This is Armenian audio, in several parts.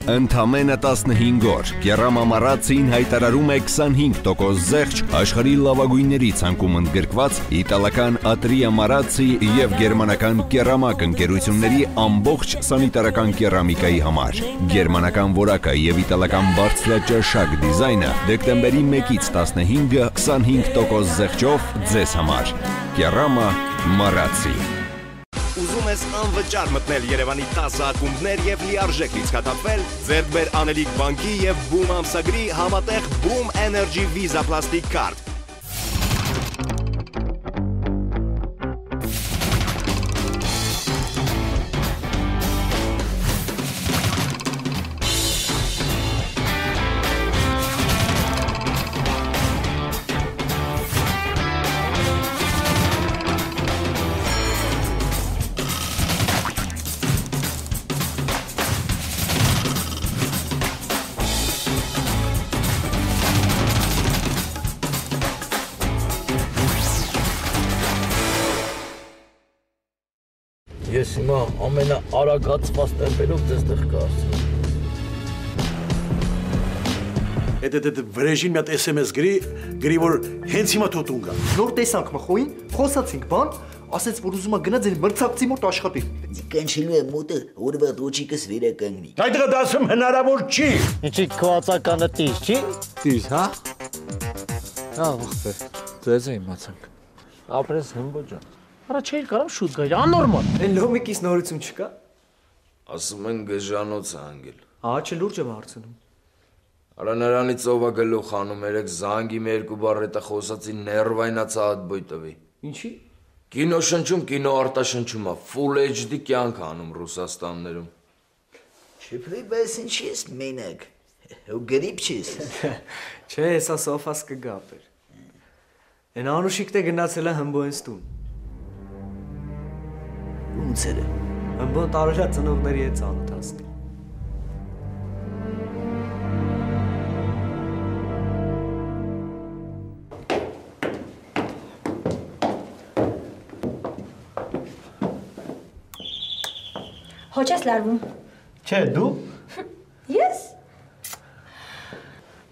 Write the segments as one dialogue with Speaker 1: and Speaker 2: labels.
Speaker 1: Ընդամենը 15 օր Կերամա Մարացին հայտարարում է 25% զեղչ աշխարհի լավագույնների ցանկում ընդգրկված իտալական Atria Marazzi եւ գերմանական Keramag ընկերությունների ամբողջ սանիտարական կերամիկայի համար։ Գերմանական որակը եւ իտալական բարձրաճաշակ դիզայնը դեկտեմբերի 1-ից 15-ը 25% զեղչով ձեզ համար։ Կերամա Մարացի։
Speaker 2: Ուզում ես անվճար մտնել Երևանի 10 ակումբներ եւ լիարժեք լիցքաթափվել, ձեռք բեր Անելիք բանկի եւ Boom ամսագրի համատեղ Boom Energy Visa Plastic Card։
Speaker 3: Ես հիմա ամենաարագացված տեմպերով ձեզտեղ կհասցնեմ։
Speaker 4: Այդ վրեժին մի հատ SMS գրի, որ հենց հիմա թոթուն գա։
Speaker 5: Նոր տեսանք մխոին, խոսացինք բան, ասեց որ ուզում է գնա ձեր մրցակցի մոտ աշխատի։
Speaker 6: Կանչելու է մոտը, օրվա դոչիկս վերը կանգնի։
Speaker 4: Այդ դասում հնարավոր չի։
Speaker 3: Ինչի քվածականը տիշ չի։
Speaker 7: Տիշ, հա։ Հա, ախպեր, ձեզ է իմացանք։
Speaker 3: Ապրես հմբոջան։ Արա չէր կարամ շուտ գա, աննորմալ։
Speaker 5: Այն լոմիկից նորություն չկա։
Speaker 7: Ասում են գժանոց է անգել։
Speaker 5: Ահա չէ լուրջ եմ հարցնում։
Speaker 7: Արա նրանից ով է գլուխ անում, երեք զանգի մի երկու բառ հետը խոսացի ներվայնացա ադբոյ տվի։
Speaker 5: Ինչի։
Speaker 7: Կինո շնչում, կինո արտաշնչում է, Full HD կյանք անում Ռուսաստաններում։
Speaker 6: Շփրի բայց ինչի ես մենակ։ Ու գրիպ չես։
Speaker 5: Չէ, հեսա սոֆաս կգա ապեր։ Այն անուշիկ տե գնացել է հմբոյնս տուն։
Speaker 6: Ոնց էր։
Speaker 5: Հմբոն տարօրյա ծնողների հետ ծանոթացնի։
Speaker 8: Հոչ ես լարվում։
Speaker 5: Չէ, դու։
Speaker 8: Ես։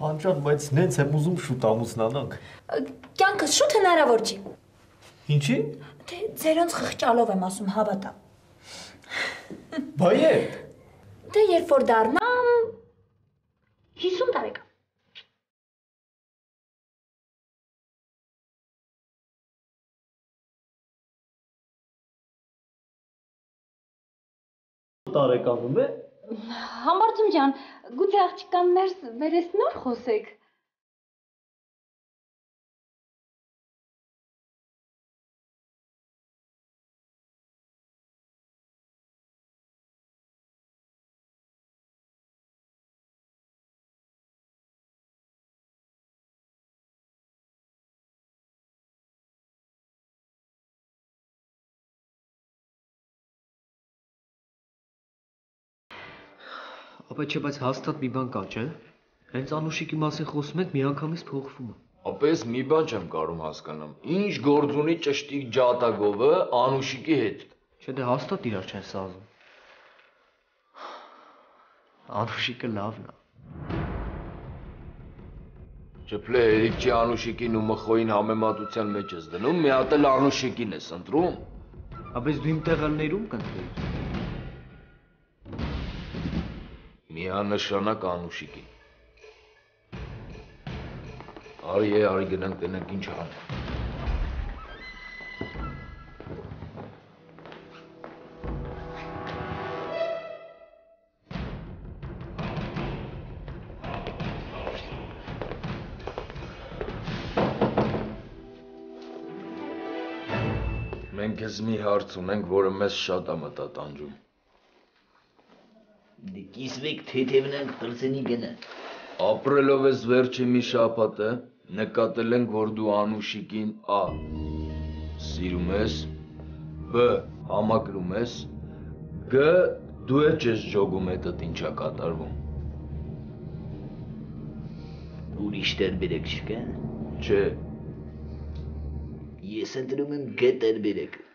Speaker 5: Անջան, բայց նենց եմ ուզում շուտ ամուսնանանք։
Speaker 8: Կյանքս շուտ հնարավոր չի։
Speaker 5: Ինչի։
Speaker 8: Թե ձերոնց խղճալով եմ ասում, հավատա։
Speaker 5: Բա երբ։
Speaker 8: Դե երբ որ դառնամ 50 տարեկան։
Speaker 5: Տարեկանում է։
Speaker 8: Համբարձում ջան, գուցե աղջկան ներս վերես նոր խոսեք։
Speaker 5: Ապա չէ, բայց հաստատ մի բան կա, չէ՞։ Հենց Անուշիկի մասին խոսում եք, միանգամից փոխվում է։
Speaker 7: Ապա ես մի բան չեմ կարող հասկանամ։ Ինչ գործ ունի ճշտիկ ջատագովը Անուշիկի հետ։
Speaker 5: Չէ, դե հաստատ իրար չեն սազում։ Անուշիկը լավն է։
Speaker 7: Չփլե, երիք չի Անուշիկին ու մխոին համեմատության մեջ ես դնում, մի հատ էլ Անուշիկին ես ընտրում։
Speaker 5: Բայց դու իմ տեղը ներում կընտրեիր։
Speaker 7: Միանշանակ Անուշիկին։ Արի գնանք տենենք ինչ անենք։ Մենք ես մի հարց ունենք, որը մեզ շատ է մտատանջում։
Speaker 6: Դե կիսվեք թեթևնանք պրծենի գնա։
Speaker 7: Ապրելով ես վերջի մի շաբաթը, նկատել ենք, որ դու Անուշիկին A. Սիրում ես, B. Համակրում ես, G. Դու ես ջոգում հետդ ինչա կատարվում։
Speaker 6: Ուրիշ տարբերակ չկա։
Speaker 7: Չէ։
Speaker 6: Ես ընտրում եմ G տարբերակը։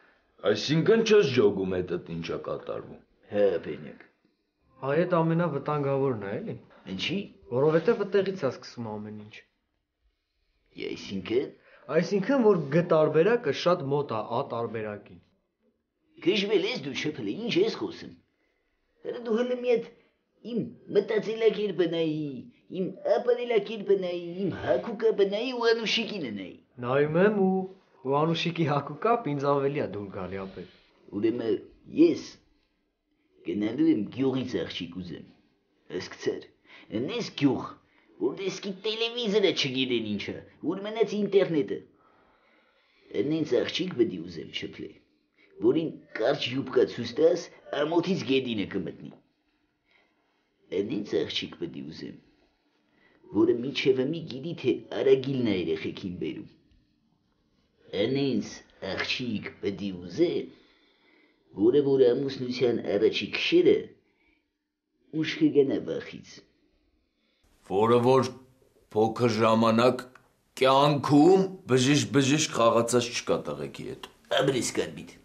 Speaker 7: Այսինքն չես ջոգում հետդ ինչա կատարվում։
Speaker 6: Հա, բենյակ։
Speaker 5: Այդ ամենավտանգավորն է, էլի։
Speaker 6: Ինչի՞։
Speaker 5: Որովհետև այդտեղից է սկսում ամեն ինչ։ Այսինքն, որ G տարբերակը շատ մոտ է A տարբերակին։
Speaker 6: Գժվել ես դու շփել, ինչ ես խոսում։ Հələ դու հələ մի հատ իմ մտածելակերպը նայի, իմ ապրելակերպը նայի, իմ հակուկը նայի ու Անուշիկին նայի։
Speaker 5: Նայում եմ ու Անուշիկի հակուկապ ինձ ավելի է դուր գալի ապեր։
Speaker 6: Ուրեմն ես գնալու եմ գյուղից աղջիկ ուզեմ։ Հասկացար։ Նես գյուղ, որտես կի տելևիզորը չգիտեն ինչը, ուր մնաց ինտերնետը։ Նենց աղջիկ բդի ուզեմ շփել, որին կարճ յուբկա ցույց տաս, ամոթից գետինը կմտնի։ Նենց աղջիկ բդի ուզեմ, որը միջև մի գիտի թե արագիլն է երեխեքին բերում։ Նենց աղջիկ բդի ուզեմ, որը որ ամուսնության առաջի քշերը ուշ կգնա բախից։
Speaker 7: Որը որ փոքր ժամանակ կյանքում բժիշկ խաղացած չկա տղեկի հետ։
Speaker 6: Ամրես կարմիտ։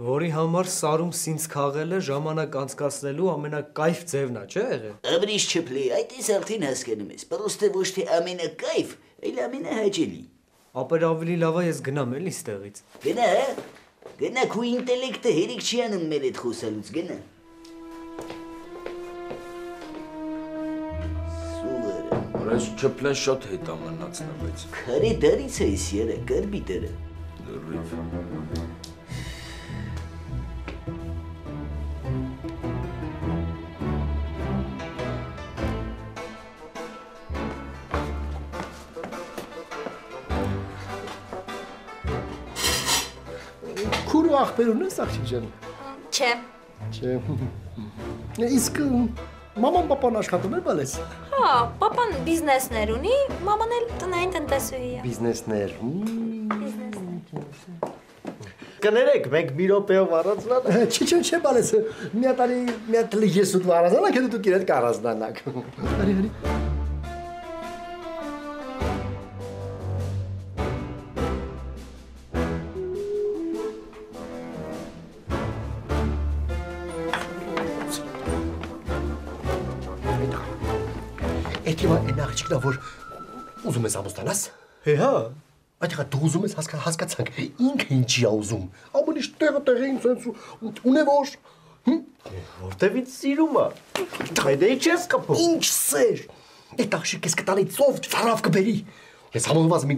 Speaker 5: Որի համար սարում սինց քաղելը ժամանակ անցկացնելու ամենակայֆ ձևն է, չէ՞ եղել։
Speaker 6: Ամրես չփլի, այդ ես արդեն հասկանում ես, պրոստը ոչ թե ամենակայֆ, այլ ամենահաճելի։
Speaker 5: Ապեր ավելի լավ է ես գնամ էլի ստեղից։
Speaker 6: Գնա, հա։ Գնա քու ինտելեկտը հերիք չի անում մեր հետ խոսալուց, գնա։
Speaker 7: Այս չփլեն շատ հետ ամնացնվեց։
Speaker 6: Քարե դարից է ես երը, կարմիտերը։
Speaker 7: Լրիվ։
Speaker 3: Քուրու աղբերուն ես աղջիկ ջան։
Speaker 9: Չէ։
Speaker 3: Իսկ մաման պապան աշխատում էր բալես։
Speaker 9: Հա, պապան բիզնեսներ ունի, մաման էլ տնային տնտեսուհի է։
Speaker 3: Բիզնեսներ։
Speaker 10: Կներեք, մենք մի րոպեով առանձնանանք։
Speaker 3: Չէ, բալես։ Մի հատ ես ու դու առանձնանանք, հետո դուք իրար կառանձնանաք։ Արի։ Էդիվա այն աղջիկն է, որ ուզում ես ամուսնանաս։
Speaker 10: Հա։
Speaker 3: Այդքան դու ուզում ես հասկացանք, ինքը ինչի է ուզում։ Ամեն ինչ տեղը ինձ ունևոր։
Speaker 10: Որտեվ ինձ սիրում է։ Այդ ինչ ես կապում։
Speaker 3: Ինչ սեր։ Այդ աղջիկը ես կտանի ծով ծարավ կբերի։ Ես համոզված մի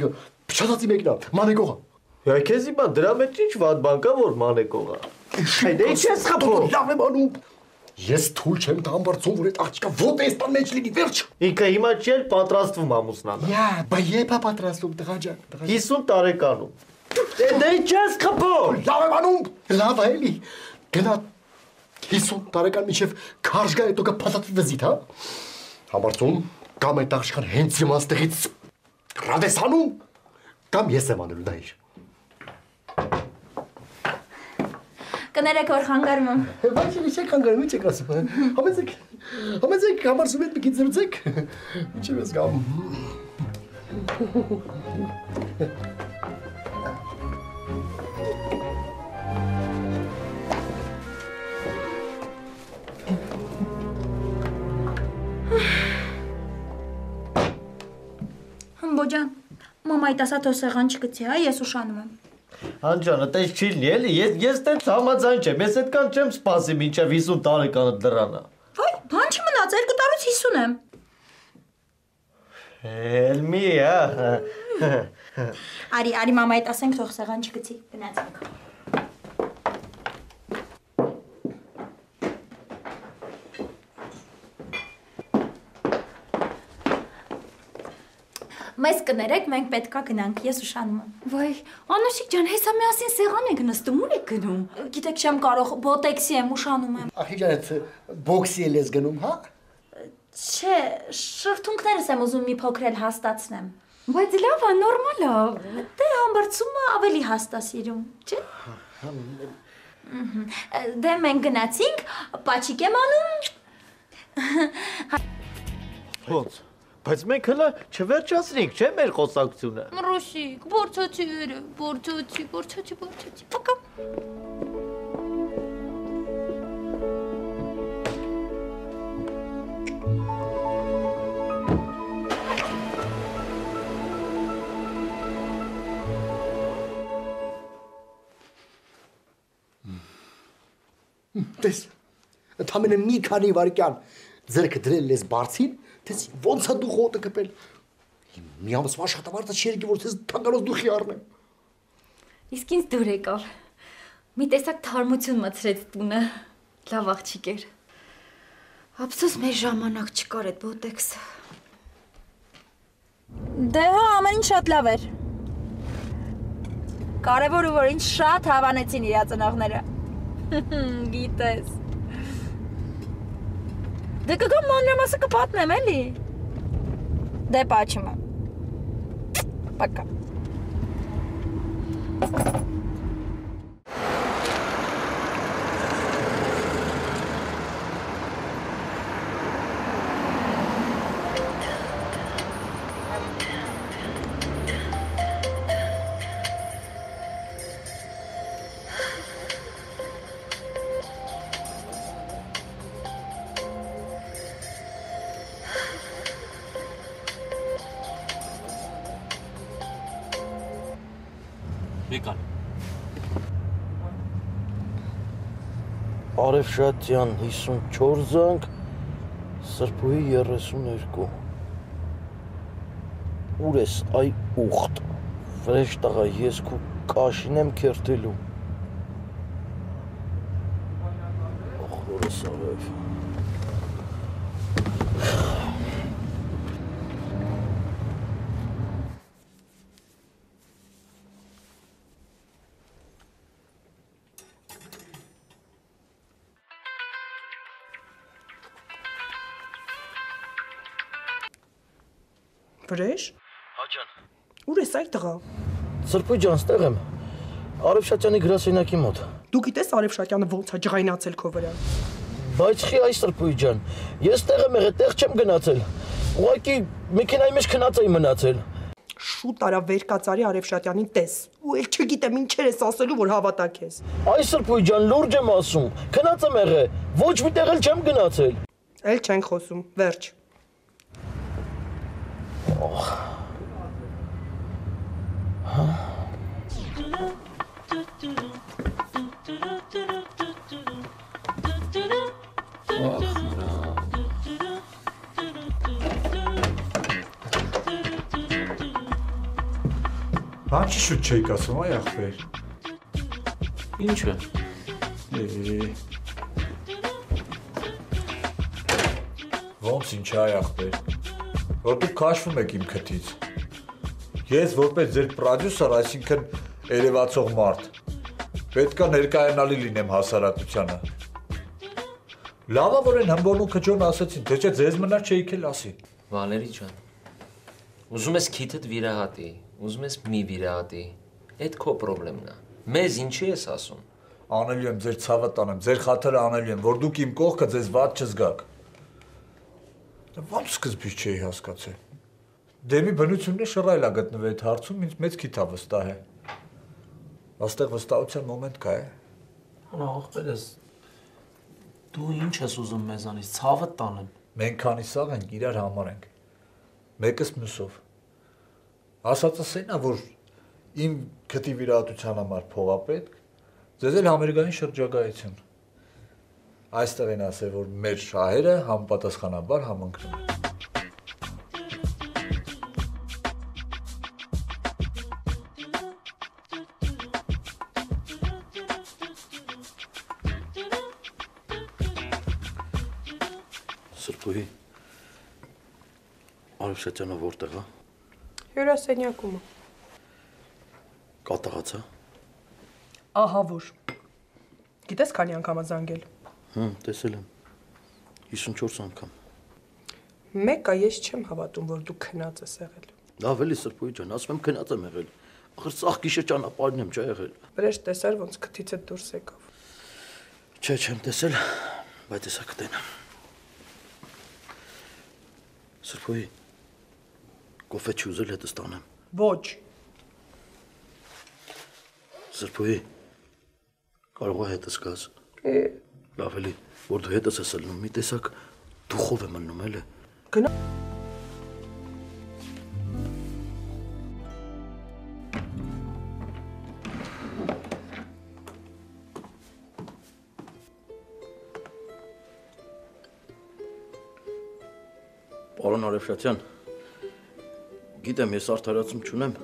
Speaker 3: փչացածի մեկն է, մանեկողը։
Speaker 10: Հա քեզ իմա դրա մեջ ինչ վատ բան կա որ մանեկողը։ Այդ ինչ ես կապում։
Speaker 3: Լավ եմ անում։ Ես թույլ չեմ տա ամբարձում, որ այդ աղջիկը ոտեստան մեջ լինի, վերջ։
Speaker 10: Ինքը հիմա չէ պատրաստվում ամուսնանալ։
Speaker 3: Յա, բա երբ է պատրաստվում, տղա ջան։
Speaker 10: 50 տարեկանում։ Դե ինչ ես կապում։
Speaker 3: Լավ եմ անում։ Լավ է էլի։ Գնա 50 տարեկան միջև քարշ գա հետո կփաթաթվի վզիթ, հա։ Ամբարձում կամ այդ աղջիկան հենց հիմա ստեղից ռադեսանում կամ ես եմ անելու դա իր։
Speaker 9: Կներեք, որ խանգարում եմ։
Speaker 3: Բայց ինչ եք խանգարում, ինչ եք ասում։ Համեցեք համարսում հետ մի քիչ զրուցեք։ Ինչև ես գամ։
Speaker 9: Հմբոջան, մամայիդ ասա թող սեղան չգցի, հա, ես ուշանում եմ։
Speaker 10: Անջան, այդպես չի լինի, էլի, ես տենց համաձայն չեմ, ես այդքան չեմ սպասի մինչև 50 տարեկանը դրանը։
Speaker 9: Վայ, բան չի մնաց, 2 տարուց 50 եմ։
Speaker 10: Էլ մի, հա։
Speaker 9: Արի մամայիդ ասենք թող սեղան չգցի, գնացինք։ Մեզ կներեք, մենք պետքա գնանք, ես ուշանում եմ։
Speaker 8: Վայ, Անուշիկ ջան, հեսա միասին սեղան եք նստում, ուր եք գնում։
Speaker 9: Գիտեք, չեմ կարող, բոտեքսի եմ, ուշանում եմ։
Speaker 3: Ախի ջան, այդ բոքսի էլ ես գնում, հա։
Speaker 9: Չէ, շրթունքներս եմ ուզում մի փոքր էլ հաստացնեմ։
Speaker 8: Բայց լավ է, նորմալ է։
Speaker 9: Դե համբարձումը ավելի հաստ է սիրում, չէ։ Դե մենք գնացինք, պաչիկ եմ անում։
Speaker 10: Ոնց։ Բայց մենք հլը չվերջացրինք, չէ՞ մեր խոսակցությունը։
Speaker 8: Ռուսիկ, բորցոցի, պակա։
Speaker 3: Տես, ընդամենը մի քանի վայրկյան ձերքը դրել ես բարձին, տես ոնց է դու խոտը կպել։ Մի ամսվա աշխատավարձը չի եկի, որ տես թանկանոց դուխի առնեմ։
Speaker 8: Իսկ ինձ դուր եկավ։ Մի տեսակ թարմություն մցրեց տունը։ Լավ աղջիկ էր։ Ափսոս մեր ժամանակ չկար այդ բոտեքսը։
Speaker 9: Դե հա, ամեն ինչ շատ լավ էր։ Կարևորը որ ինձ շատ հավանեցին իրա ծնողները։ Գիտես։ Դե կգամ մանրամասը կպատնեմ էլի։ Դե պաչիմը։ Պակա։
Speaker 11: Եկան։
Speaker 12: Արևշատյան 54 զանգ, Սրբուհի 32։ Ուր ես այ ուխտ, վրեժ տղա, ես քու կաշին եմ քերթելու։ Ախորս արև։
Speaker 13: Վրեժ։
Speaker 12: Հաջան։
Speaker 13: Ուր ես այդ տղա։
Speaker 12: Սրբույ ջան, ստեղ եմ։ Արևշատյանի գրասենյակի մոտ։
Speaker 13: Դու գիտես Արևշատյանը ոնց է ջղայնացել քո վրա։
Speaker 12: Բայց խի այս Սրբույ ջան, ես տեղ եմ եղել, տեղ չեմ գնացել։ Ուղղակի մեքենայի մեջ քնած էի մնացել։
Speaker 13: Շուտ արա վեր կացարի Արևշատյանին տես։ Ու էլ չգիտեմ ինչեր ես ասելու, որ հավատա քեզ։
Speaker 12: Այս Սրբույ ջան, լուրջ եմ ասում, քնած եմ եղել, ոչ մի տեղ էլ չեմ գնացել։
Speaker 13: Էլ չենք խոսում, վերջ։
Speaker 4: Բանջի շուտ չեք ասում, այ ախպեր։
Speaker 11: Ինչ է։
Speaker 4: Ոնց ինչ է այ ախպեր։ Որ դուք քաշվում եք իմ քթից։ Ես որպես ձեր պրոդյուսեր, այսինքն երևացող մարդ, պետք է ներկայանալի լինեմ հասարակությանը։ Լավա որ են հմբոն ու քջոն ասեցին, թե չէ ձեզ մնար չէիք էլ ասի։
Speaker 11: Վալերի ջան, ուզում ես քիթդ վիրահատի, ուզում ես մի վիրահատի, այդ քո պրոբլեմն է։ Մեզ ինչի ես ասում։
Speaker 4: Անելու եմ, ձեր ցավը տանեմ, ձեր խաթարը անելու եմ, որ դուք իմ կողքը ձեզ վատ չզգաք։ Ոնց սկզբից չէի հասկացել։ Դեմի բնությունն է շռայլ է գտնվել այդ հարցում, ինձ մեծ քիթ է վստահ է։ Աստեղ վստահության մոմենտ կա է։
Speaker 11: Ախպերս, դու ինչ ես ուզում մեզանից, ցավը տանեմ։
Speaker 4: Մենք քանի սաղ ենք, իրար համար ենք։ Մեկս մյուսով։ Ասածս այն է, որ իմ քթի վիրահատության համար փող է պետք, ձեզ էլ համերգային շրջագայություն։ Այստեղ են ասել, որ մեր շահերը համապատասխանաբար համընկնում են։
Speaker 12: Սրբուհի, Արևշատյանը որտեղ է։
Speaker 13: Հյուրասենյակում է։
Speaker 12: Կատաղացա։
Speaker 13: Ահա որ։ Գիտես քանի անգամ է զանգել։
Speaker 12: Տեսել եմ։ 54 անգամ։
Speaker 13: Մեկը ես չեմ հավատում, որ դու քնած ես եղել։
Speaker 12: Լավ էլի Սրբուհի ջան, ասում եմ քնած եմ եղել։ Ախր սաղ գիշեր ճանապարհին եմ չա եղել։
Speaker 13: Վրեժ տեսար ոնց քթիցդ դուրս եկավ։
Speaker 12: Չէ, չեմ տեսել, բայց հեսա կտենամ։ Սրբուհի, կոֆե չի ուզել հետս տանեմ։
Speaker 13: Ոչ։
Speaker 12: Սրբուհի, կարող է հետս գաս։ Լավ էլի, որ դու հետս ես ելնում, մի տեսակ դուխով եմ մնում էլ է։
Speaker 13: Գնա։
Speaker 12: Պարոն Արևշատյան, գիտեմ ես արդարացում չունեմ,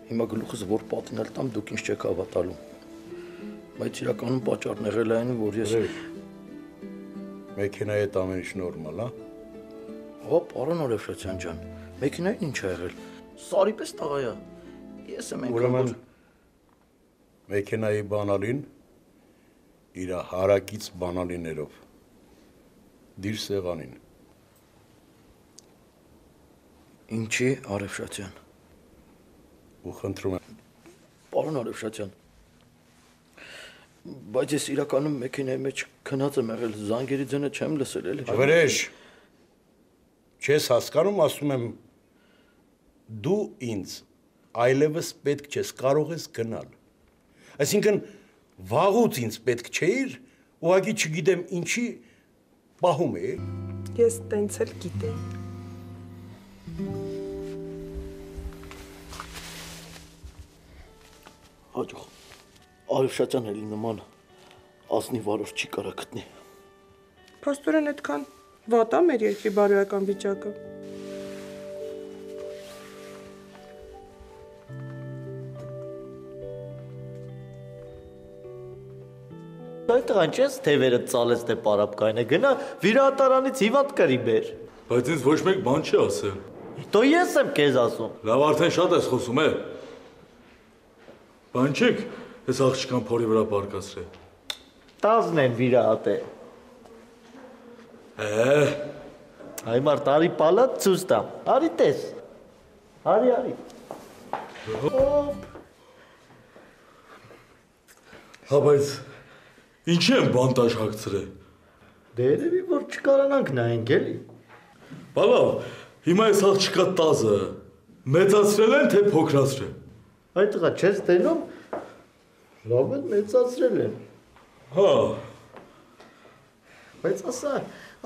Speaker 12: հիմա գլուխս որ պատնել տամ դուք ինձ չեք հավատալու, բայց իրականում պատճառն եղել այն, որ ես...
Speaker 14: Մեքենայի հետ ամեն ինչ նորմալ, հա?
Speaker 12: Հա, պարոն Արևշատյան ջան, մեքենային ինչ ա եղել, սարի պես տաղայա, ես եմ ենք...
Speaker 14: Ուրեմն, մեքենայի բանալին, իր հարակից բանալիներով, դիր սեղանին։
Speaker 12: Ինչի, Արևշատյան։
Speaker 14: Ու խնդրում եմ։
Speaker 12: Պարոն Արևշատյան, բայց ես իրականում մեքենայի մեջ քնած եմ եղել, զանգերի ձենը չեմ լսել, էլի։
Speaker 14: Ավերեշ, չես հասկանում, ասում եմ, դու ինձ այլևս պետք չես, կարող ես գնալ։ Այսինքն, վաղուց ինձ պետք չէիր, ուղղակի չգիտեմ ինչի պահում է։
Speaker 13: Ես տենց էլ գիտեի։
Speaker 12: Հաջող, Արևշատյան էլի նման ազնի վարոր չի կարա գտնի։
Speaker 13: Փաստորեն այդքան վատ է մեր երկրի բարոյական վիճակը։
Speaker 10: Այդ տղան չես թևերը ծալեց դե պարապկայինը, գնա վիրահատարանից հիվանդ կրի բեր։
Speaker 15: Բայց ինձ ոչ մեկ բան չի ասել։
Speaker 10: Դո ես եմ քեզ ասում։
Speaker 15: Լավ, արդեն շատ ես խոսում, է։ Բան չեք, ես աղջկան փորի վրա պարկացրել։
Speaker 10: Տազն են վիրահատել։ Այմար տարի պալատ ցույց տամ։ Արի տես։ Արի։
Speaker 15: Հա, բայց ինչի եմ բանտաժ հագցրել։
Speaker 10: Դե երևի որ չկարանանք նայենք էլի։
Speaker 15: Բալավ, հիմա ես աղջկա տազը մեծացրել են, թե փոքրացրել։
Speaker 10: Այդ տղա չես տենում, լավ էլ մեծացրել են։
Speaker 15: Հա։
Speaker 10: Բայց ասա,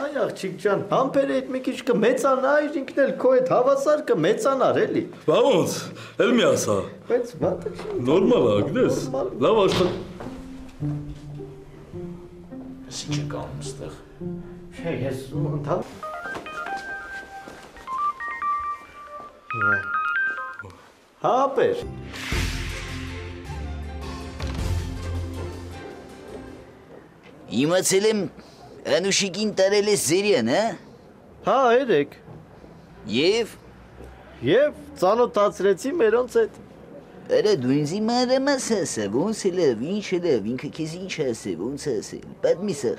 Speaker 10: այ աղջիկ ջան, համբերը այդ մի քիչ կմեծանա, ինքն էլ քո այդ հավասար կմեծանար էլի։
Speaker 15: Բա ոնց, էլ մի ասա։
Speaker 10: Բայց վատը չի։
Speaker 15: Նորմալ է, գնես։ Լավ աշխատի։
Speaker 11: Ես ինչ է կանում ստեղ։
Speaker 10: Չէ, ես ընդհանուր Հա, բեր։
Speaker 6: Իմացել եմ Անուշիկին տարել ես Զերյան, հա?
Speaker 10: Հա, երեք։
Speaker 6: Եվ
Speaker 10: ծանոթացրեցի մերոնց հետ։
Speaker 6: Արա դու ինձ մանրամաս ասա, ոնց է լավ, ինչ է լավ, ինքը քեզ ինչ ասե, ոնց ասել, պատմի սաղ։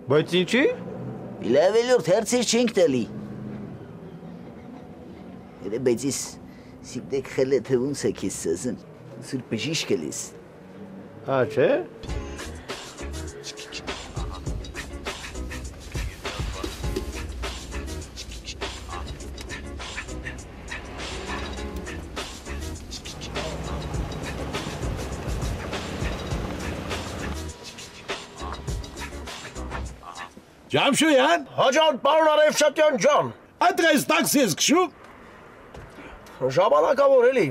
Speaker 10: Բայց ինչի։
Speaker 6: Լավ էլորդ հարցեր չենք տալի։ Արա բայց ես սիպտեք խելեթը ոնց է քեզ սազն, սուր բժիշկ էլ ես։
Speaker 10: Հա, չէ։
Speaker 14: Ջամշոյան։
Speaker 3: Հա ջան, պարոն Արևշատյան ջան։
Speaker 14: Այդ այս տաքսի ես քշում։
Speaker 3: Ժամանակավոր էլի։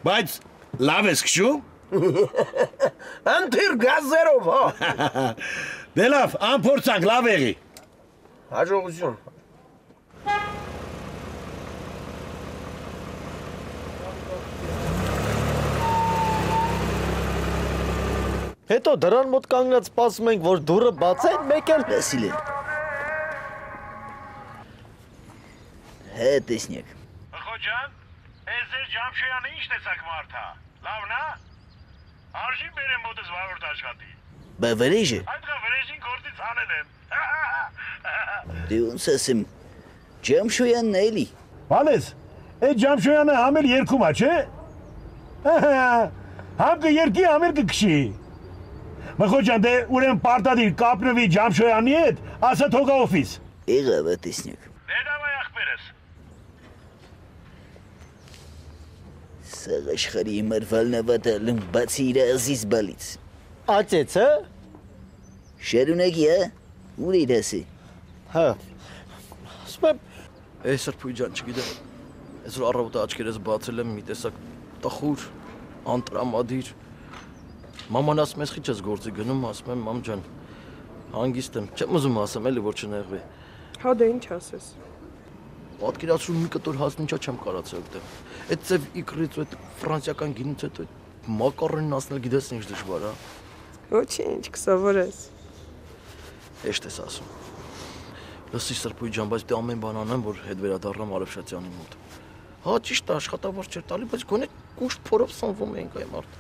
Speaker 14: Բայց լավ ես քշում։
Speaker 3: Ընթիր գազերով, հա։
Speaker 14: Դե լավ, անփորձանք, լավ եղի։
Speaker 3: Հաջողություն։
Speaker 10: Հետո դրան մոտ կանգնած սպասում ենք, որ դուռը բացեն, մեկ էլ
Speaker 6: լսիլ են։ Հա, տեսնյակ։
Speaker 16: Խոջան, ես ձեր Ջամշոյանը ինչ տեսակ մարդ է, լավն է։ Արժի բերեմ մոտս վարորդ աշխատի։
Speaker 6: Բա վրեժը։
Speaker 16: Այդ գա վրեժին գործից հանել եմ։
Speaker 6: Դե ոնց ասեմ, Ջամշոյանն է էլի։
Speaker 16: Բալես, այդ Ջամշոյանը համել երկում է, չէ։ Համ կերկի, համել կքշի։ Մխոջան, դե ուրեն պարտադիր կապնվի Ջամշոյանի հետ, ասա թողա օֆիս։
Speaker 6: Եղավ է տեսնյակ։
Speaker 16: Դե դավայ ախպերս։
Speaker 6: Սաղ աշխարի մրվալն ավատալում բացի իր ազիզ բալից։
Speaker 10: Ացեց, հա։
Speaker 6: Շարունակի, հա, ուր իր ասի։
Speaker 10: Հա,
Speaker 12: ասում եմ, սրբույ ջան, չգիտեմ, ես որ առավոտը աչքերս բացել եմ մի տեսակ տխուր, անտրամադիր, մաման ասում ես խիչ ես գործի գնում, ասում եմ, մամ ջան, հանգիստ եմ, չեմ ուզում ասեմ էլի, որ չնեղվի։
Speaker 13: Հա դե ինչ ասես։
Speaker 12: Պատկերացրու մի կտոր հազն ինչա չեմ կարացել դե։ Այդ ծև իքրից ու այդ ֆրանսիական գինուց հետո մակարոնին ասնել գիտես ինչ դժվար է։
Speaker 13: Ոչինչ, կսովորես։
Speaker 12: Էշտ ես ասում։ Լսի Սրբույի ջան, բայց դե ամեն բան անեմ, որ հետ վերադառնամ Արևշատյանի մոտ։ Հա ճիշտ է, աշխատավարձ չէր տալի, բայց գոնե կուշտ փորով սնվում էինք այ մարդ։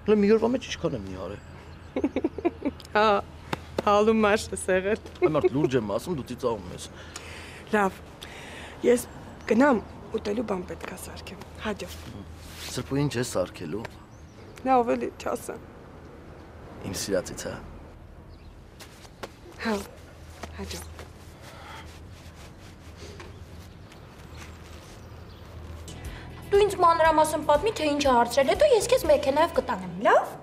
Speaker 12: Հələ մի օրվա մեջ ինչքան եմ մի արել։
Speaker 13: Հա, հալու մաշ ես եղել։
Speaker 12: Այ մարդ լուրջ եմ ասում, դու ծիծաղում ես։
Speaker 13: Լավ։ Ես գնամ ուտելու բան պետք է սարքեմ։ Հաջող։
Speaker 12: Սրբույին չես սարքելու։
Speaker 13: Նա ավելի չասեմ։
Speaker 12: Իմ սիրածից հա։
Speaker 13: Հա, հաջող։
Speaker 9: Դու ինձ մանրամասն պատմի, թե ինչ հարցրել, հետո ես քեզ մեքենայով կտանեմ, լավ։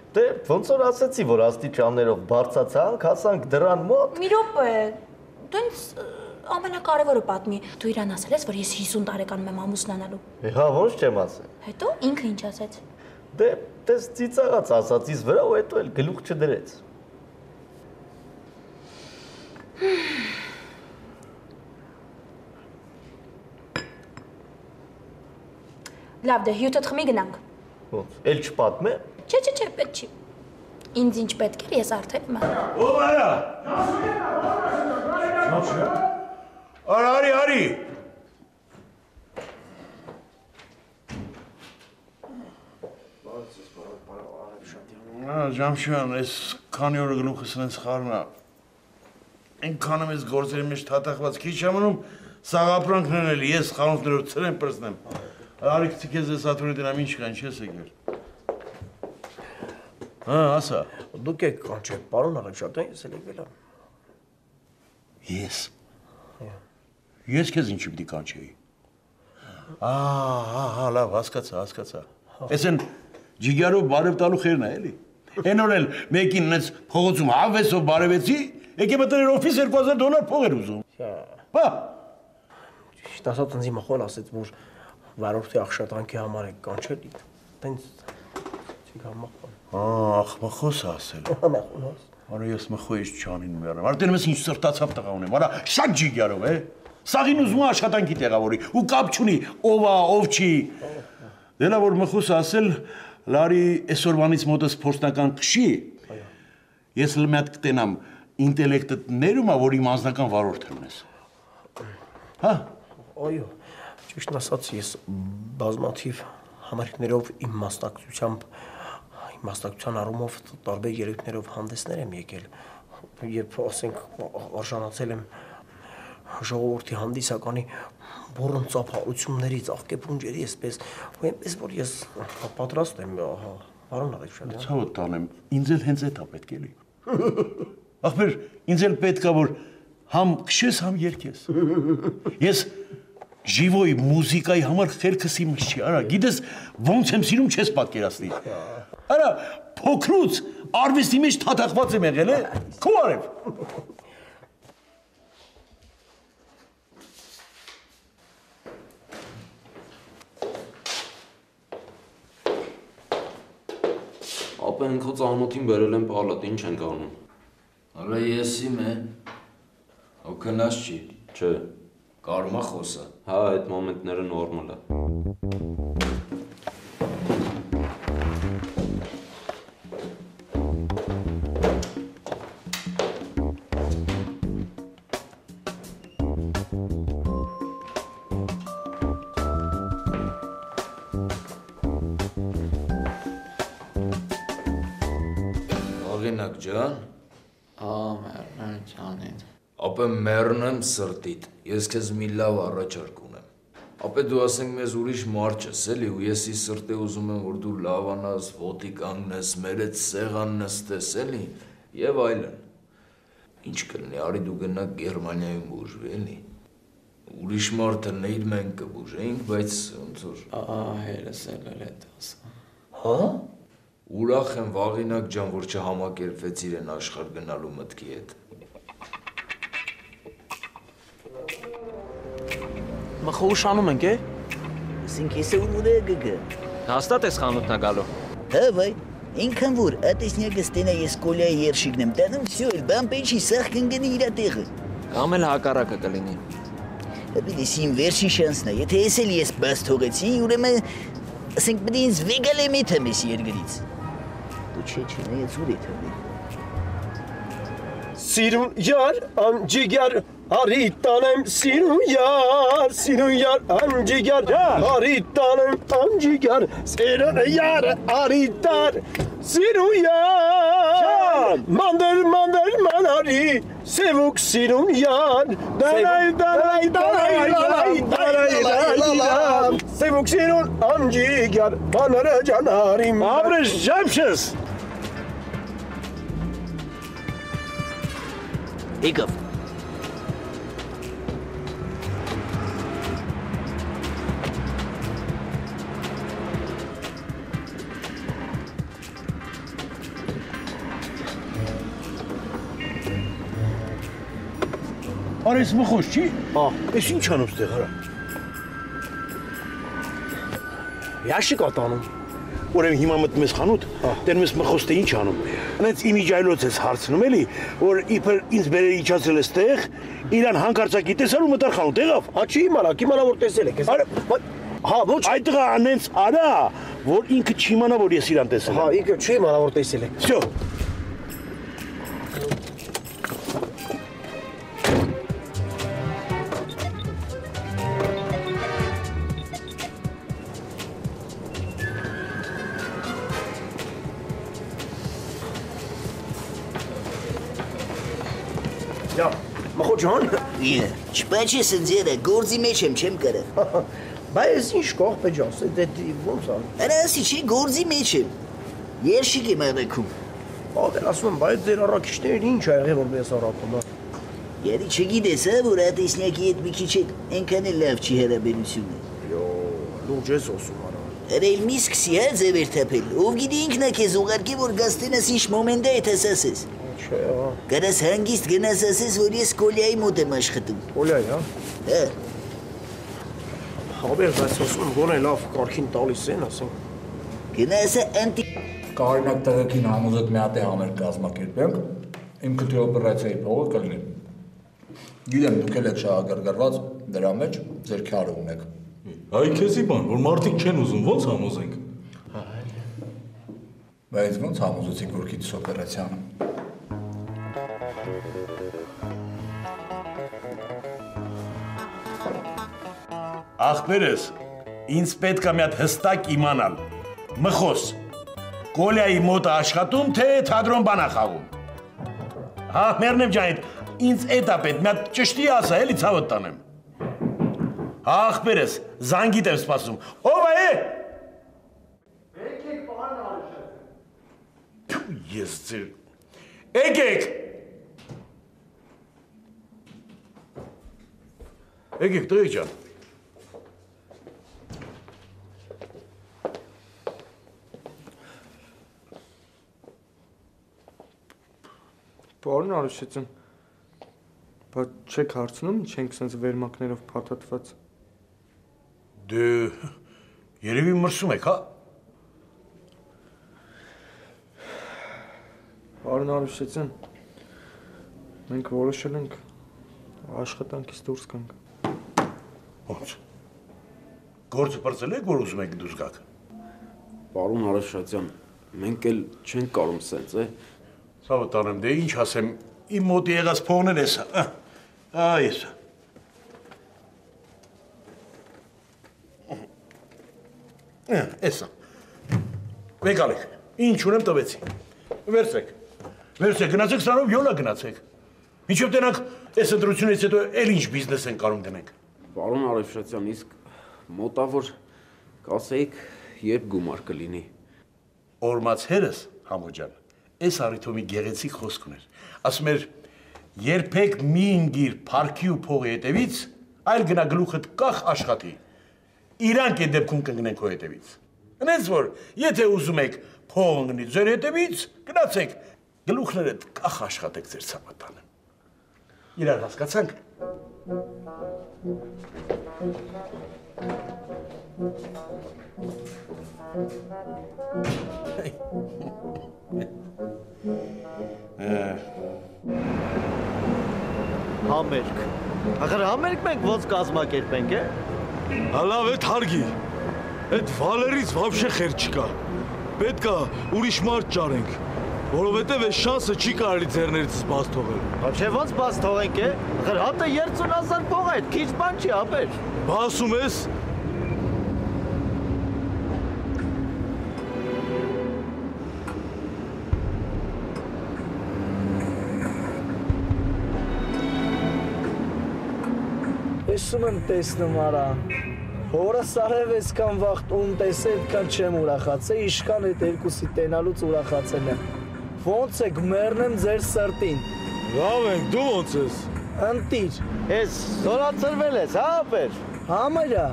Speaker 10: Դե ոնց որ ասեցի, որ աստիճաններով բարձացանք, հասանք դրան մոտ։
Speaker 9: Մի րոպե, դու ինձ ամենակարևորը պատմի։ Դու իրան ասել ես, որ ես 50 տարեկանում եմ ամուսնանալու։
Speaker 10: Հա, ոնց չեմ ասել։
Speaker 9: Հետո ինքը ինչ ասեց։
Speaker 10: Դե տես ծիծաղաց ասածից վրա ու հետո էլ գլուխ չդրեց։
Speaker 9: Լավ, դե հյութդ խմի գնանք։
Speaker 10: Ոնց, էլ չպատմեմ։
Speaker 9: Չէ, պետք չի։ Ինձ ինչ պետք էր, ես արդեն իմ։
Speaker 14: Ո՞վ արա։ Արի։ Ջամշյան, այս քանի օրը գլուխս ինձ խառնա։ Այնքան եմ այս գործերի մեջ թաթախված, քիչ ամնում սաղապրանքներն էլ ես խանութներով ցրեմ պրծնեմ։ Արի քիչ քեզ այս աթորի դրամ ինչ կան, չես եկել։ Հա, ասա։
Speaker 12: Դուք եք կանչել, պարոն Արևշատյան, ես էլ եկել եմ։
Speaker 14: Ես։ Ես քեզ ինչի պիտի կանչեի։ Հա, լավ, հասկացա։ Էս են ջիգարով բարև տալու խերն է, էլի։ Այն օր էլ մեկին նենց փողոցում հավեսով բարևեցի, եկե մտներ օֆիս $2000 փող էր ուզում։ Բա։
Speaker 12: Ճիշտ ասած ինձ հիմա խոլ ասեց, որ վարորդի աշխատանքի համար եք կանչել։ Տենց չգամախ։
Speaker 14: Ախմախոս ասել։ Արա ես մխոյից չանին մեռեմ։ Արդեն ես ինչ սրտացավ տղա ունեմ։ Արա շատ ջիգարով է։ Սաղին ուզում աշխատանքի տեղավորի ու կապ չունի ով է, ով չի։ Դե լավ որ մխոս ասել լարի այսօրվանից մոտս փորձնական քշի։ Ես մի հատ կտենամ ինտելեկտդ ներումա, որ իմ անձնական վարորդն ես։ Հա։
Speaker 12: Այո։ Ճիշտ ասած ես բազմաթիվ համերգներով իմ մասնակցության առումով տարբեր երեկներով հանդեսներ եմ եկել, երբ ասենք արժանացել եմ ժողովրդի հանդիսականի բուրըն ծափարություններից, աղկեպունջերի այսպես, ու այնպես որ ես պատրաստ եմ, պարոն Արևշատյան։
Speaker 14: Ցավոտ տանեմ, ինձ էլ հենց էդ է պետք էլի։ Ախպեր, ինձ էլ պետք է որ համ քշես, համ երգես։ Ես ժիվոյի մուզիկայի համար խելքս իմս չի, արա, գիտես ոնց եմ սիրում չես պատկերացնի։ Արա, փոքրուց արվեստի մեջ թաթախված եմ եղել, քո արև։
Speaker 7: Ապա ինքո ծանոթին բերել եմ պալատ, ինչ ենք անում։
Speaker 6: Արա ես իմ է։ Ու քնած չի։
Speaker 7: Չէ։
Speaker 6: Կարմա խոսա։
Speaker 7: Հա, այդ մոմենտները նորմալ է։
Speaker 6: Աղինակ ջան։
Speaker 7: Մեռնեմ ջանին։
Speaker 6: Ապա մեռնեմ սրտիդ, ես քեզ մի լավ առաջարկ ունեմ։ Ապա դու ասենք մեզ ուրիշ մարդ ես, էլի, ու ես ի սրտե ուզում եմ, որ դու լավանաս, ոտի կանգնես, մեր հետ սեղան նստես, էլի, եւ այլն։ Ինչ կլինի, արի դու գնա Գերմանիայում բուժվի, էլի։ Ուրիշ մարդը նեյր մենք կբուժեինք, բայց ոնց որ
Speaker 7: հերս էլ էր այդ ասա։
Speaker 6: Հա? Ուրախ եմ Վաղինակ ջան, որ չհամակերպվեց իրեն աշխարհ գնալու մտքի հետ։
Speaker 12: Մխո ուշանում ենք, է։
Speaker 6: Ասենք ես ուր գգ։
Speaker 11: Հաստատ ես խանութն գալու։
Speaker 6: Հա, վայ, ինքան որ, ատեսնյակը ստենա ես կոլյայի երշիկն եմ տանում, всё, բան պեչի սախ կընկնի իրա տեղը։
Speaker 11: Կամ էլ հակառակը կլինի։
Speaker 6: Բիդես իմ վերջին շանսն է, եթե ես էլ ես բաց թողեցի, ուրեմն ասենք պետք է ինձ վեգալ եմ եթեմ ես երկրից։ Դու չէ, նայեց ուր է թողել։
Speaker 3: Սիրուն յար, անջիգար, արի տանեմ, սիրուն յար, անջիգար, արի տանեմ, անջիգար, սիրուն յար, արի տար, սիրուն յար, մանդեր, մանարի, սևուկ սիրուն յար, սևուկ սիրուն, անջիգար, մանարը ջանարիմ,
Speaker 14: Abrış Cemşiz.
Speaker 6: Եկավ։
Speaker 14: Արես մխոս չի։ Ես ինչ անում ստեղ հրա։
Speaker 3: Ящик ատանում։
Speaker 14: Ուրեմն հիմա մտնում ես խանութ, տերում ես մխոս թե ինչ անում։ Հենց իմիջայլոց ես հարցնում էլի, որ իբր ինձ բերել իջացել ես տեղ, իրան հանկարծակի տեսար ու մտար խանութ, եղավ։
Speaker 3: Չի իմանա որ տեսել եք։ Հա, ոչ։
Speaker 14: Այդ տղա անենց արա, որ ինքը չիմանա որ ես իրան տեսել եմ։
Speaker 3: Հա, ինքը չի իմանա որ տեսել եք։
Speaker 14: Всё։
Speaker 3: Մխոջան։
Speaker 6: Չպաչ ես ընձերը, գործի մեջ եմ, չեմ կարը։
Speaker 3: Բա ես ինչ կողպեջ ասե, դե ոնց ան։
Speaker 6: Արա ասի չի, գործի մեջ եմ։ Երշիկ եմ աղեքում։
Speaker 3: Աղել ասում եմ, բայց ձեր առաքիչներն ինչ ա եղել որ մեզ առապում է։
Speaker 6: Երի չգիտես, որ ատեսնյակի հետ մի քիչ այնքան էլ լավ չի հարաբերությունը։
Speaker 3: Լուրջ ես ասում արա։
Speaker 6: Արել մի սկսի հա ձևեր թափել, ով գիտի ինքն է քեզ ուղարկի, որ գաստենաս ինչ մոմենտ է էթես ասես։
Speaker 3: Չէ, հա։
Speaker 6: Գնաս հանգիստ գնաս ասես, որ ես Կոլյայի մոտ եմ աշխատում։
Speaker 3: Կոլյայի, հա։
Speaker 6: Հա։
Speaker 3: Հավեր, բայց ասում գոնե լավ կարքին տալիս են, ասենք։
Speaker 6: Գնասը անտի
Speaker 4: Կարինակ տղեկին համոզդ մի հատ է համեր կազմակերպենք, իմ քթի օպերացիայի փողը կլինի։ Գիտեմ դուք էլ եք շահագրգռված, դրա մեջ ձեր քարը ունեք։
Speaker 15: Այ քեզի բան, որ մարդիկ չեն ուզում, ո՞նց համոզենք։
Speaker 4: Բայց ո՞նց համոզեցիք որ գիտես օպերացիանը։
Speaker 14: Ախպերս, ինձ պետք է մի հատ հստակ իմանալ։ Մխոս, Կոլյայի մոտ աշխատում, թե թատրոն բանա խաղում։ Հա, մերնեմ ջան, ինձ էդ է պետք, մի հատ ճշտի ասա, էլի ցավդ տանեմ։ Հա, ախպերս, զանգիտ եմ սպասում։ Ո՞վ է։
Speaker 3: Եկեք պարոն Արշակ։
Speaker 14: Ես ձեր։ Եկեք։ Եկեք, տղեկ ջան։
Speaker 5: Պարոն Արուշեցյան, բայց չեք հարցնում, չենք սենց վերմակներով փաթաթված։
Speaker 14: Դե երևի մրսում եք, հա։
Speaker 5: Պարոն Արուշեցյան, մենք որոշել ենք աշխատանքից դուրս գանք։
Speaker 14: Ոնց։ Գործը բրծել եք, որ ուզում եք դուրս գաք։
Speaker 12: Պարոն Արաշատյան, մենք էլ չենք կարող սենց, է։
Speaker 14: Ցավը տանեմ, դե ինչ ասեմ, իմ մոտ եղած փողն էլ էսա։ Այս։ Էսա։ Վեկալեք, ինչ ունեմ տվեցի։ Վերցրեք։ Վերցրեք, գնացեք սրանով յոլա գնացեք։ Միջև տենակ այս ընտրությունից հետո էլ ինչ բիզնես են կարող դնենք։
Speaker 12: Պարոն Արաշատյան, իսկ մոտավոր կասեիք երբ գումար կլինի։
Speaker 14: Օրմաց հերս, համո ջան, այս առիթով մի գեղեցիկ խոսք ուներ։ Ասում էր, երբեք մի ընկիր փառքի ու փողի հետևից, այլ գնա գլուխդ կախ աշխատի։ Իրանք այդ դեպքում կընկնեն քո հետևից։ Հենց որ, եթե ուզում եք փող ընկնի ձեր հետևից, գնացեք, գլուխներդ կախ աշխատեք ձեր ցամատանը։ Իրար հասկացանք։
Speaker 10: Համերգ։ Ախր համերգ մենք ոնց կազմակերպենք, է։
Speaker 15: Լավ է թարգի։ Այդ Վալերից вообще խեր չկա։ Պետք է ուրիշ մարդ ճարենք, որովհետև այս շանսը չի կարելի ձեռներիցս բաց թողել։
Speaker 10: Չէ ոնց բաց թողենք, է։ Ախր հատը 30,000 փող է, քիչ բան չի, ապեր։
Speaker 15: Բա ասում ես։
Speaker 5: Տեսում եմ տեսնում արա, հորս արև եսքան վաղտ ում տեսե այդքան չեմ ուրախացել, իշքան այդ երկուսի տենալուց ուրախացել եմ։ Ոնց եք մերնեմ ձեր սրտին։
Speaker 15: Լավ ենք, դու ոնց ես։
Speaker 5: Ընտիր։
Speaker 10: Ես զորացրվել ես, հա ապեր։
Speaker 5: Համերա,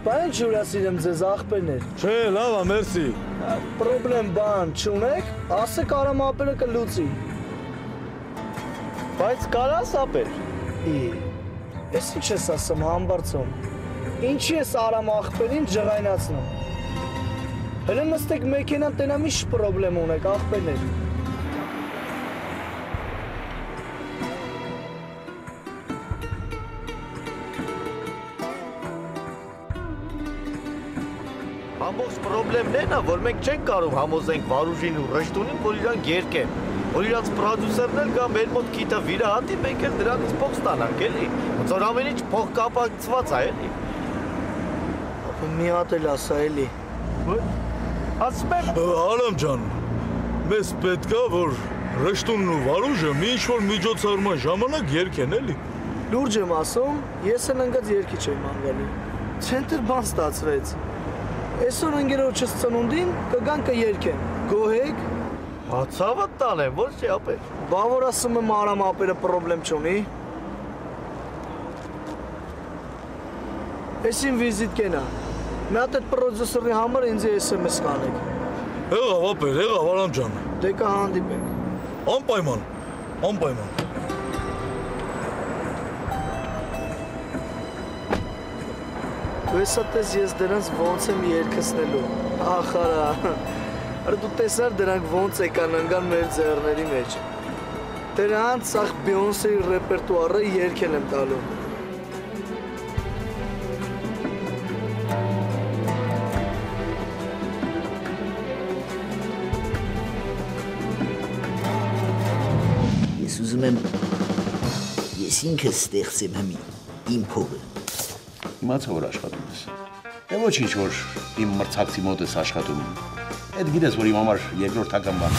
Speaker 5: բա ինչ ուրասիրեմ ձեզ աղպերներ։
Speaker 15: Չէ, լավ է, մերսի։
Speaker 5: Պրոբլեմ բան չունեք, ասեք արամ ապերը կլուծի։
Speaker 10: Բայց կարաս ապեր։
Speaker 5: Ես ինչ ես ասում համբարձում, ինչի ես արամ աղպերին ջղայնացնում, հելը նստեք մեքենան տենամ ինչ պրոբլեմ ունեք աղպերներ։
Speaker 10: Ամբողջ պրոբլեմներն է, որ մենք չենք կարող համոզենք Վարուժին ու Ռշտունին, որ իրանք երկեն, որ իրանք պրոդյուսերն էլ գա մեր մոտ գիտը վիրահատի, մենք էլ դրանից փող ստանանք, էլի, ոնց որ ամեն ինչ փող կապակցված է, էլի։
Speaker 5: Մի հատ էլ ասա, էլի։
Speaker 10: Ասում եմ։
Speaker 15: Արամ ջան, մեզ պետք է, որ Ռշտունն ու Վարուժը մի ինչ-որ միջոցառման ժամանակ երկեն, էլի։
Speaker 5: Լուրջ եմ ասում, ես էլ ընկած երկիչ եմ անգալի։ Ցենտր բան ստացվեց։ Այսօր ընկերոջս ծնունդին կգան կերքեն, գոհեք։
Speaker 10: Հացավը տանեմ, ոչ չի ապեր։
Speaker 5: Բա որ ասում եմ արամ ապերը պրոբլեմ չունի։ Այսին վիզիտ կենա։ Մի հատ այդ պրոդյուսերի համար ինձ SMS կանեք։
Speaker 15: Եղավ ապեր, եղավ Արամ ջան։
Speaker 5: Դե կհանդիպենք։
Speaker 15: Անպայման, անպայման։
Speaker 5: Դու ես ատես ես դրանց ոնց եմ երկսնելու, ախարա, հար դու տեսար դրանք ոնց եկան ընգան մեր ձեռների մեջ, դրանց սաղ Բյոնսեի ռեպերտուարը երկել եմ տալու։
Speaker 6: Ես ուզում եմ, ես ինքս ստեղծեմ հմի, իմ փողը։
Speaker 14: Իմացա որ աշխատում ես։ Է ոչինչ որ իմ մրցակցի մոտ ես աշխատում։ Այդ գիտես որ իմ համար երկրորդ անգամ բան։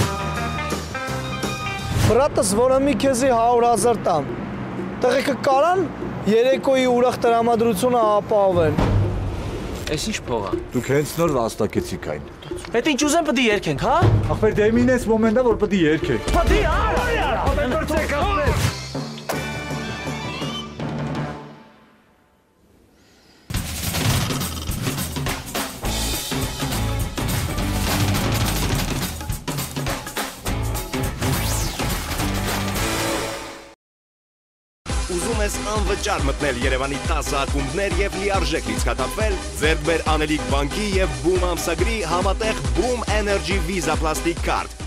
Speaker 5: Բրատս որը մի քեզի 100,000 տամ։ Տղեկը կարան երեկոյի ուրախ տրամադրությունը ապահովեն։
Speaker 11: Էս ինչ փող է։
Speaker 4: Դուք հենց նոր վաստակեցիք այն։
Speaker 5: Այդ ինչ ուզեմ պետք է երկենք, հա։
Speaker 4: Ախպեր դեմին էս մոմենտը որ պետք է երկեք։
Speaker 5: Պետք է արա, ապեր բրցեք ապեր։
Speaker 2: Ուզում ես անվճար մտնել Երևանի 10 ակումբներ եւ լիարժեք լիցքաթափվել, ձեռք բեր Անելիք բանկի եւ Boom ամսագրի համատեղ Boom Energy Visa Plastic Card։